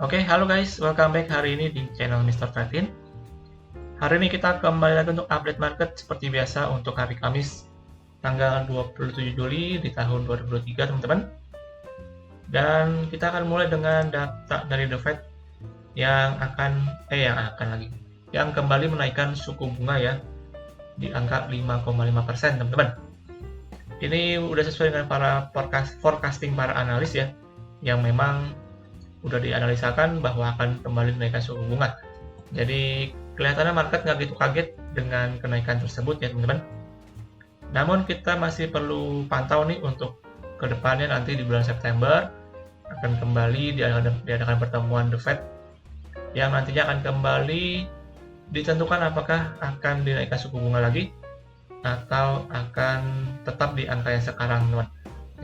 Oke, halo guys, welcome back hari ini di channel Mr. Fatin. Hari ini kita kembali lagi untuk update market seperti biasa untuk hari Kamis tanggal 27 Juli di tahun 2023 teman-teman. Dan kita akan mulai dengan data dari The Fed yang kembali menaikkan suku bunga ya di angka 5,5% teman-teman. Ini udah sesuai dengan para forecasting para analis ya, yang memang udah dianalisakan bahwa akan kembali menaikkan suku bunga. Jadi kelihatannya market nggak gitu kaget dengan kenaikan tersebut ya teman-teman. Namun kita masih perlu pantau nih untuk kedepannya nanti di bulan September akan kembali diadakan pertemuan The Fed yang nantinya akan kembali ditentukan apakah akan dinaikkan suku bunga lagi atau akan tetap di angka yang sekarang teman-teman.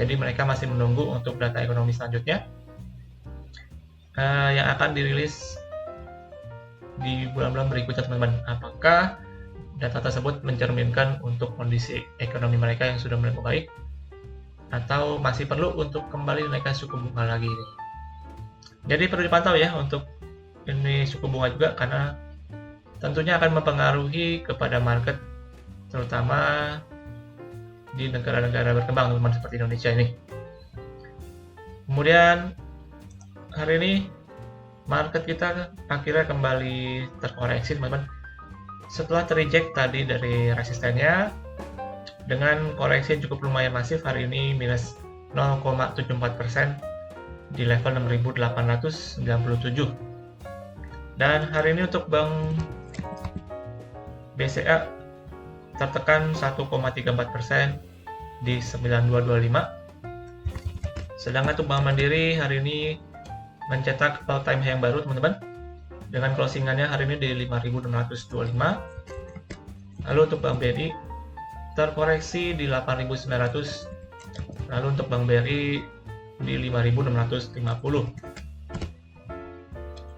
Jadi mereka masih menunggu untuk data ekonomi selanjutnya yang akan dirilis di bulan-bulan berikutnya teman-teman. Apakah data tersebut mencerminkan untuk kondisi ekonomi mereka yang sudah mulai membaik atau masih perlu untuk kembali menaikkan suku bunga lagi. Jadi perlu dipantau ya untuk ini suku bunga juga, karena tentunya akan mempengaruhi kepada market terutama di negara-negara berkembang teman-teman seperti Indonesia ini. Kemudian hari ini market kita akhirnya kembali terkoreksi teman-teman setelah terreject tadi dari resistennya dengan koreksi yang cukup lumayan masif. Hari ini minus 0,74% di level 6.897. Dan hari ini untuk Bank BCA tertekan 1,34% di 9225. Sedangkan untuk Bank Mandiri hari ini mencetak all time high yang baru teman-teman dengan closingannya hari ini di 5.625. Lalu untuk Bank BRI terkoreksi di 8.900. Lalu untuk Bank BRI di 5.650.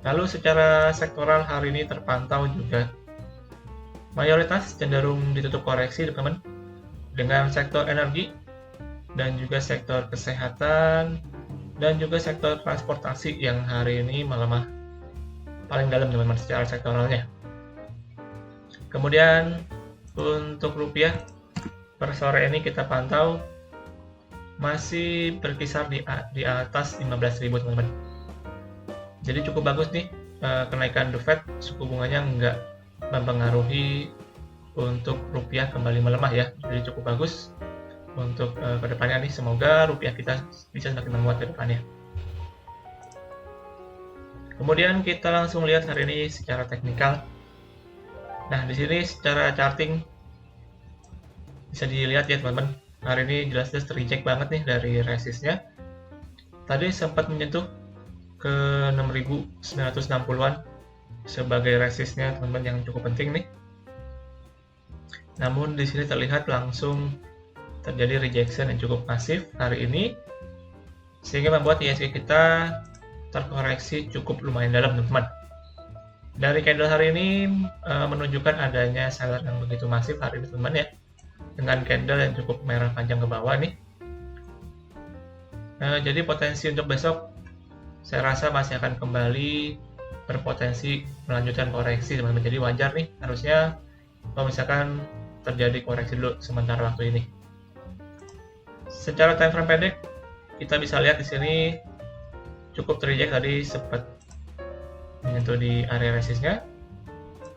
Lalu secara sektoral hari ini terpantau juga mayoritas cenderung ditutup koreksi teman-teman, dengan sektor energi dan juga sektor kesehatan dan juga sektor transportasi yang hari ini melemah paling dalam teman-teman secara sektoralnya. Kemudian untuk rupiah per sore ini kita pantau masih berkisar di atas 15.000 teman-teman. Jadi cukup bagus nih kenaikan The Fed, suku bunganya nggak mempengaruhi untuk rupiah kembali melemah ya. Jadi cukup bagus untuk kedepannya nih, semoga rupiah kita bisa semakin menguat ke depannya. Kemudian kita langsung lihat hari ini secara teknikal. Nah di sini secara charting bisa dilihat ya teman-teman, hari ini jelas-jelas terreject banget nih dari resistnya. Tadi sempat menyentuh ke 6.960-an sebagai resistnya teman-teman yang cukup penting nih. Namun di sini terlihat langsung terjadi rejection yang cukup masif hari ini, sehingga membuat ISG kita terkoreksi cukup lumayan dalam teman-teman. Dari candle hari ini menunjukkan adanya seller yang begitu masif hari ini teman-teman ya, dengan candle yang cukup merah panjang ke bawah nih. Jadi potensi untuk besok saya rasa masih akan kembali berpotensi melanjutkan koreksi teman-teman. Jadi wajar nih harusnya kalau misalkan terjadi koreksi dulu sementara waktu ini. Secara time frame pendek kita bisa lihat di sini cukup terreject, tadi sempat menyentuh di area resistnya,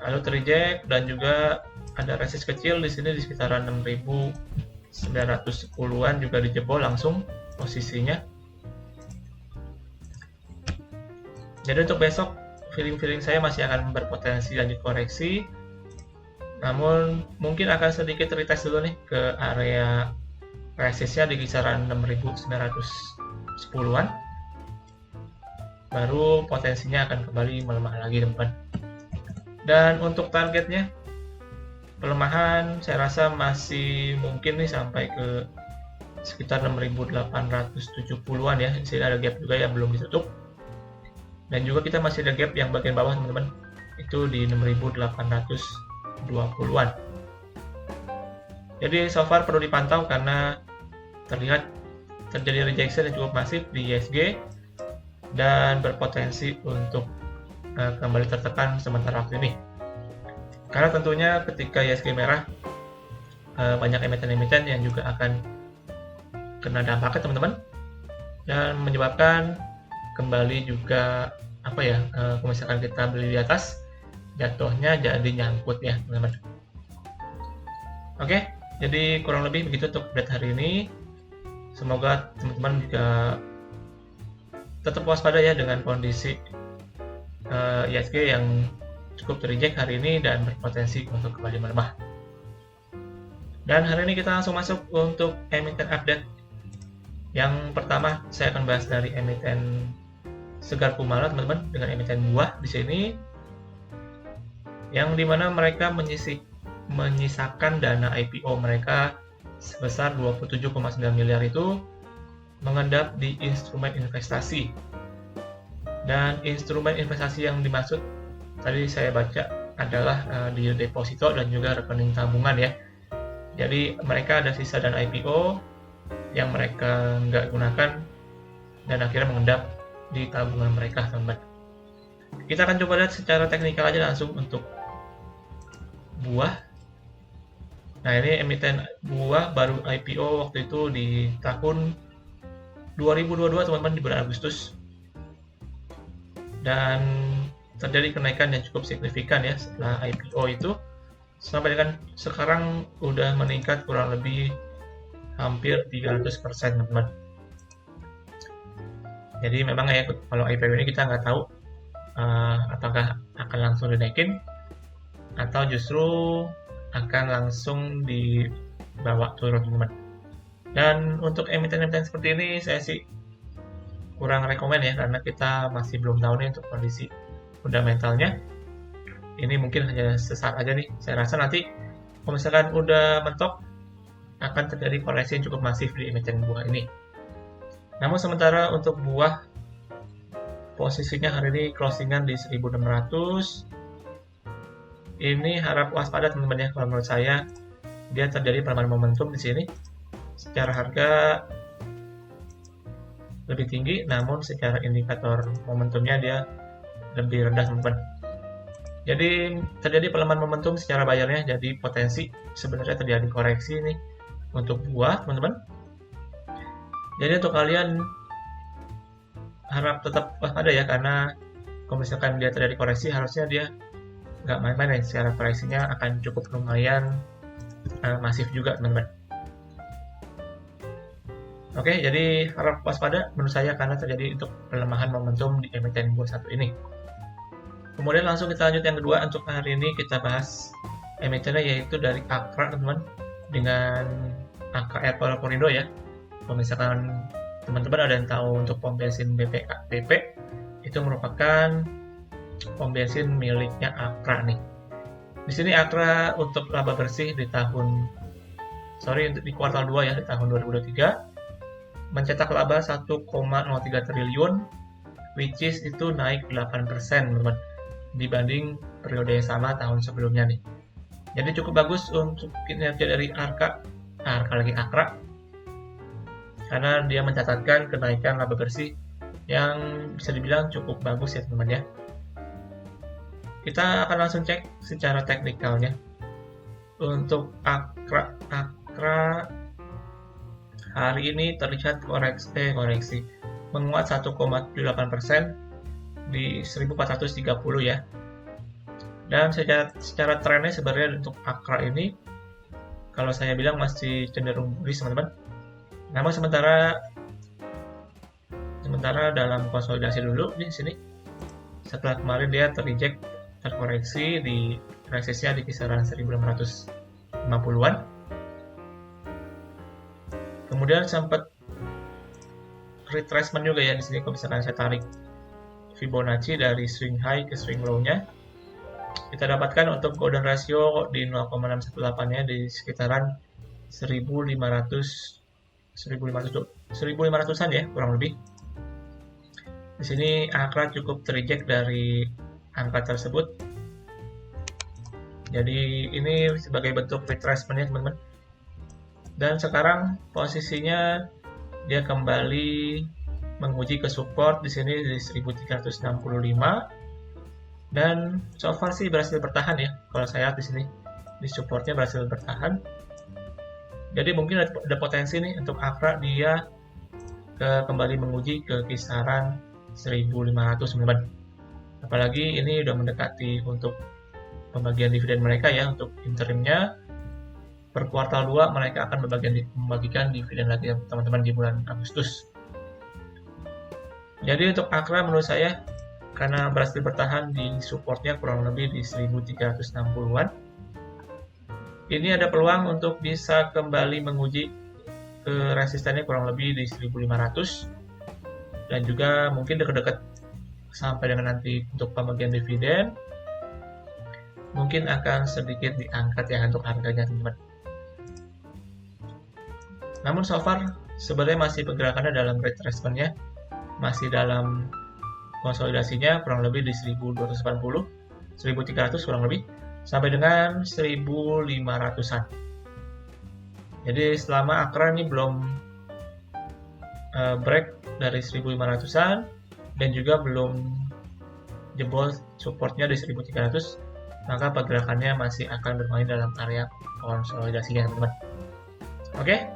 lalu terreject dan juga ada resist kecil di sini di sekitaran 6.910-an juga dijebol langsung posisinya. Jadi untuk besok feeling saya masih akan berpotensi lanjut koreksi, namun mungkin akan sedikit retest dulu nih ke area resistnya di kisaran 6.910-an, baru potensinya akan kembali melemah lagi teman-teman. Dan untuk targetnya pelemahan saya rasa masih mungkin nih sampai ke sekitar 6.870-an ya. Di sini ada gap juga yang belum ditutup. Dan juga kita masih ada gap yang bagian bawah teman-teman, itu di 6.820-an. Jadi so far perlu dipantau karena terlihat terjadi rejection yang cukup masif di ISG dan berpotensi untuk kembali tertekan sementara waktu ini. Karena tentunya ketika IHSG merah, banyak emiten-emiten yang juga akan kena dampaknya teman-teman, dan menyebabkan kembali juga kalau misalkan kita beli di atas, jatuhnya jadi nyangkut ya teman-teman. Oke, jadi kurang lebih begitu untuk update hari ini. Semoga teman-teman juga tetap waspada ya dengan kondisi IHSG yang cukup terreject hari ini dan berpotensi untuk kembali melemah. Dan hari ini kita langsung masuk untuk emiten update. Yang pertama saya akan bahas dari emiten Segar Kumala teman-teman, dengan emiten buah di sini, yang dimana mereka menyisakan dana IPO mereka sebesar 27,9 miliar itu mengendap di instrumen investasi. Dan instrumen investasi yang dimaksud tadi saya baca adalah di deposito dan juga rekening tabungan ya. Jadi mereka ada sisa dana IPO yang mereka nggak gunakan dan akhirnya mengendap di tabungan mereka teman-teman. Kita akan coba lihat secara teknikal aja langsung untuk buah. Nah, ini emiten buah baru IPO waktu itu di tahun 2022 teman-teman, di bulan Agustus. Dan terjadi kenaikan yang cukup signifikan ya setelah IPO itu, sampai dengan sekarang udah meningkat kurang lebih hampir 300% teman-teman. Jadi memang ya kalau IPO ini kita nggak tahu apakah akan langsung dinaikin atau justru akan langsung dibawa turun teman-teman. Dan untuk emiten-emiten seperti ini saya sih kurang rekomen ya, karena kita masih belum tahu nih untuk kondisi fundamentalnya. Ini mungkin hanya sesaat aja nih. Saya rasa nanti kalau misalkan udah mentok akan terjadi koreksi yang cukup masif di emiten buah ini. Namun sementara untuk buah, posisinya hari ini closingan di 1600. Ini harap waspada teman-teman ya, kalau menurut saya dia terjadi pelemahan momentum di sini. Secara harga lebih tinggi, namun secara indikator momentumnya dia lebih rendah teman-teman. Jadi terjadi pelemahan momentum secara bayarnya, jadi potensi sebenarnya terjadi koreksi nih untuk buah teman-teman. Jadi untuk kalian harap tetap waspada ya, karena kalau misalkan dia terjadi koreksi harusnya dia nggak main-main ya, secara koreksinya akan cukup lumayan masif juga teman-teman. Oke, jadi harap waspada menurut saya karena terjadi untuk pelemahan momentum di emiten buah satu ini. Kemudian langsung kita lanjut yang kedua. Untuk hari ini kita bahas emitennya yaitu dari Akra teman-teman, dengan angka Air Polrido ya. Kalau misalkan teman-teman ada yang tahu untuk pom bensin BP itu merupakan pom bensin miliknya Akra nih. Di sini Akra untuk laba bersih di kuartal 2 ya, di tahun 2023 mencetak laba 1,03 triliun, which is itu naik 8% teman-teman dibanding periode yang sama tahun sebelumnya nih. Jadi cukup bagus untuk kinerja dari Akra, karena dia mencatatkan kenaikan laba bersih yang bisa dibilang cukup bagus ya teman-teman ya. Kita akan langsung cek secara teknikalnya. Untuk Akra hari ini terlihat koreksi menguat 1,78% di 1430 ya. Dan secara trennya sebenarnya untuk Akra ini kalau saya bilang masih cenderung bullish teman-teman. Namun sementara dalam konsolidasi dulu di sini, setelah kemarin dia terkoreksi di resistnya di kisaran 1650-an. Kemudian sempat retracement juga ya di sini. Kalau misalkan saya tarik Fibonacci dari swing high ke swing low-nya, kita dapatkan untuk golden ratio di 0,618-nya di sekitaran 1500-an ya kurang lebih. Di sini Akra cukup terreject dari angka tersebut. Jadi ini sebagai bentuk retracement ya teman-teman. Dan sekarang posisinya dia kembali menguji ke support di sini di 1365 dan so far sih berhasil bertahan ya. Kalau saya lihat di sini di supportnya berhasil bertahan. Jadi mungkin ada potensi nih untuk Akra dia kembali menguji ke kisaran 1500 teman-teman. Apalagi ini udah mendekati untuk pembagian dividen mereka ya, untuk interimnya per kuartal 2 mereka akan membagikan dividen lagi ya teman-teman di bulan Agustus. Jadi untuk Akra menurut saya karena berhasil bertahan di supportnya kurang lebih di 1360-an, ini ada peluang untuk bisa kembali menguji ke resistennya kurang lebih di 1500 dan juga mungkin dekat-dekat sampai dengan nanti untuk pembagian dividen mungkin akan sedikit diangkat ya untuk harganya teman-teman. Namun so far sebenarnya masih pergerakannya dalam retracement-nya masih dalam konsolidasinya kurang lebih di 1280, 1300 kurang lebih sampai dengan 1500-an. Jadi selama Akra ini belum break dari 1500-an dan juga belum jebol supportnya di 1300, maka pergerakannya masih akan bermain dalam area konsolidasinya teman-teman. Oke,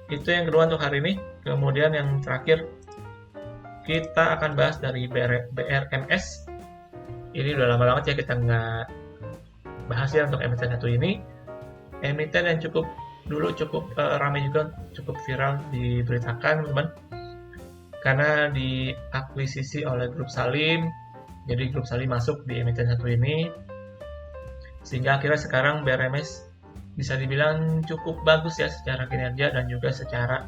itu yang kedua untuk hari ini. Kemudian yang terakhir kita akan bahas dari BRMS. Ini udah lama banget ya kita nggak bahas ya untuk emiten satu ini. Emiten yang cukup ramai juga, cukup viral diberitakan teman-teman, karena diakuisisi oleh Grup Salim. Jadi Grup Salim masuk di emiten satu ini, sehingga akhirnya sekarang BRMS bisa dibilang cukup bagus ya secara kinerja dan juga secara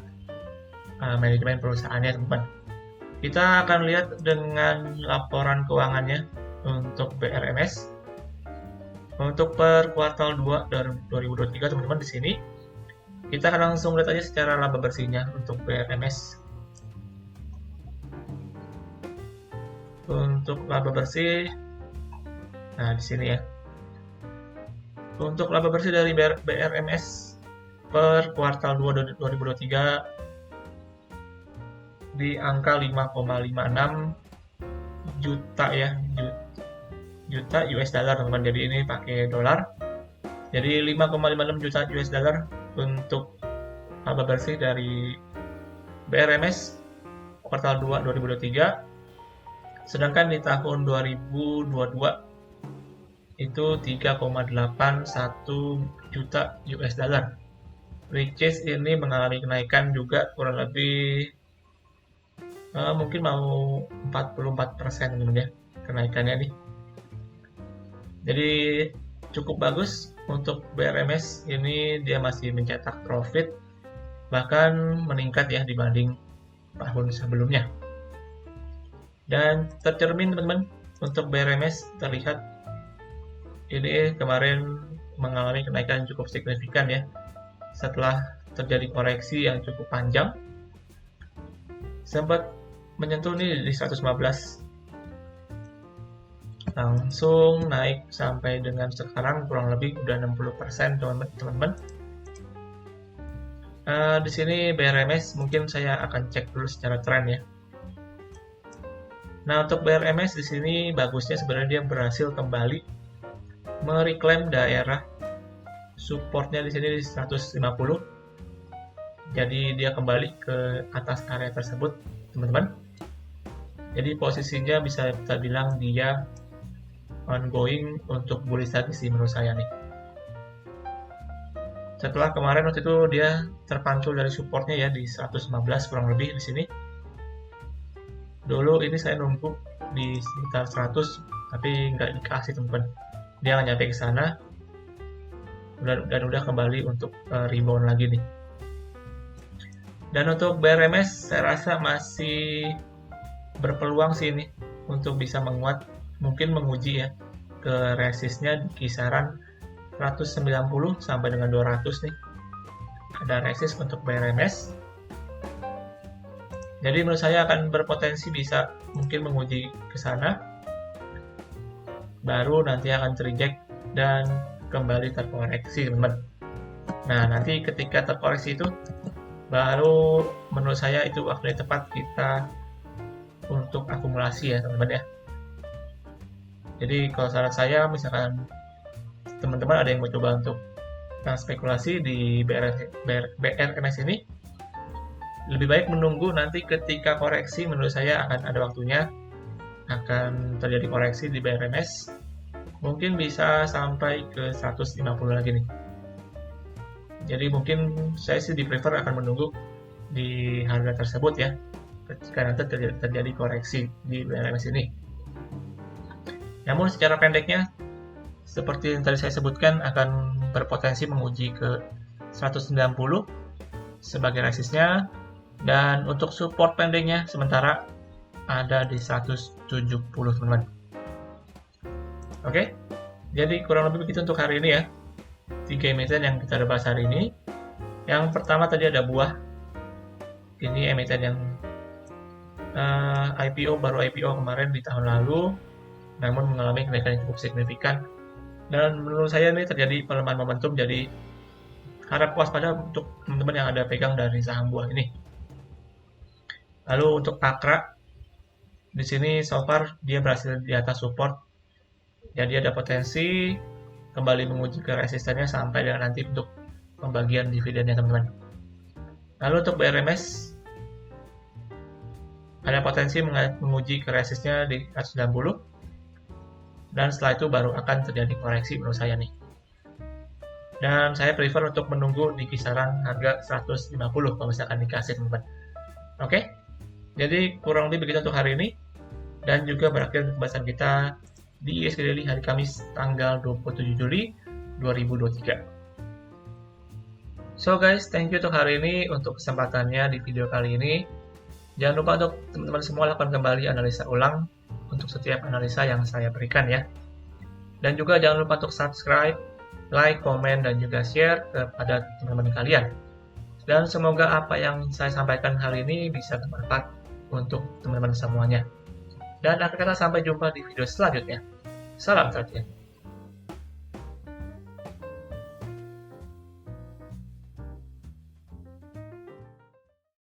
manajemen perusahaannya teman-teman. Kita akan lihat dengan laporan keuangannya untuk BRMS untuk per kuartal 2 dari 2023 teman-teman. Di sini kita akan langsung lihat aja secara laba bersihnya untuk BRMS. Untuk laba bersih, nah di sini ya. Untuk laba bersih dari BRMS per kuartal 2 2023 di angka 5,56 juta ya, juta US dollar teman-teman. Jadi ini pakai dolar. Jadi 5,56 juta US dollar untuk laba bersih dari BRMS kuartal 2 2023. Sedangkan di tahun 2022 itu 3,81 juta US dollar. Which is ini mengalami kenaikan juga kurang lebih mungkin mau 44% teman-teman ya kenaikannya nih. Jadi cukup bagus untuk BRMS ini, dia masih mencetak profit bahkan meningkat ya dibanding tahun sebelumnya. Dan tercermin teman-teman untuk BRMS terlihat ini kemarin mengalami kenaikan cukup signifikan ya setelah terjadi koreksi yang cukup panjang, sempat menyentuh nih di 115, langsung naik sampai dengan sekarang kurang lebih udah 60% teman-teman. Di sini BRMS mungkin saya akan cek dulu secara tren ya. Nah untuk BRMS di sini bagusnya sebenarnya dia berhasil kembali mereklaim daerah supportnya di sini di 150. Jadi dia kembali ke atas area tersebut teman-teman. Jadi posisinya bisa kita bilang dia ongoing untuk bullish lagi sih menurut saya nih. Setelah kemarin waktu itu dia terpantul dari supportnya ya di 115 kurang lebih di sini. Dulu ini saya nunggu di sekitar 100 tapi nggak dikasih teman-teman. Dia nggak nyampe ke sana dan udah kembali untuk rebound lagi nih. Dan untuk BRMS saya rasa masih berpeluang sih ini untuk bisa menguat, mungkin menguji ya ke resistnya di kisaran 190 sampai dengan 200 nih. Ada resist untuk BRMS. Jadi menurut saya akan berpotensi bisa mungkin menguji ke sana, baru nanti akan terreject dan kembali terkoreksi teman-teman. Nah nanti ketika terkoreksi itu baru menurut saya itu waktu yang tepat kita untuk akumulasi ya teman-teman ya. Jadi kalau saran saya, misalkan teman-teman ada yang mau coba untuk spekulasi di BRMS ini, lebih baik menunggu nanti ketika koreksi. Menurut saya akan ada waktunya, akan terjadi koreksi di BRMS, mungkin bisa sampai ke 150 lagi nih. Jadi mungkin saya sih prefer akan menunggu di harga tersebut ya, ketika nanti terjadi koreksi di BRMS ini. Namun secara pendeknya, seperti yang tadi saya sebutkan, akan berpotensi menguji ke 190 sebagai resistnya, dan untuk support pendeknya sementara ada di 170 teman-teman. Oke, jadi kurang lebih begitu untuk hari ini ya. 3 emiten yang kita bahas hari ini. Yang pertama tadi ada buah. Ini emiten yang baru IPO kemarin di tahun lalu, namun mengalami kenaikan yang cukup signifikan. Dan menurut saya ini terjadi pelemahan momentum, jadi harap waspada untuk teman-teman yang ada pegang dari saham buah ini. Lalu untuk Akra, di sini so far dia berhasil di atas support, jadi ada potensi kembali menguji ke resistennya sampai dengan nanti untuk pembagian dividennya teman-teman. Lalu untuk BRMS, ada potensi menguji ke resistnya di 190, dan setelah itu baru akan terjadi koreksi menurut saya nih. Dan saya prefer untuk menunggu di kisaran harga 150 kalau misalkan dikasih teman-teman. Oke, jadi kurang lebih begitu untuk hari ini, dan juga berakhir pembahasan kita di ISG Daily hari Kamis tanggal 27 Juli 2023. So guys, thank you untuk hari ini, untuk kesempatannya di video kali ini. Jangan lupa untuk teman-teman semua lakukan kembali analisa ulang untuk setiap analisa yang saya berikan ya. Dan juga jangan lupa untuk subscribe, like, komen, dan juga share kepada teman-teman kalian. Dan semoga apa yang saya sampaikan hari ini bisa bermanfaat untuk teman-teman semuanya. Dan akhir kata, sampai jumpa di video selanjutnya. Salam trading.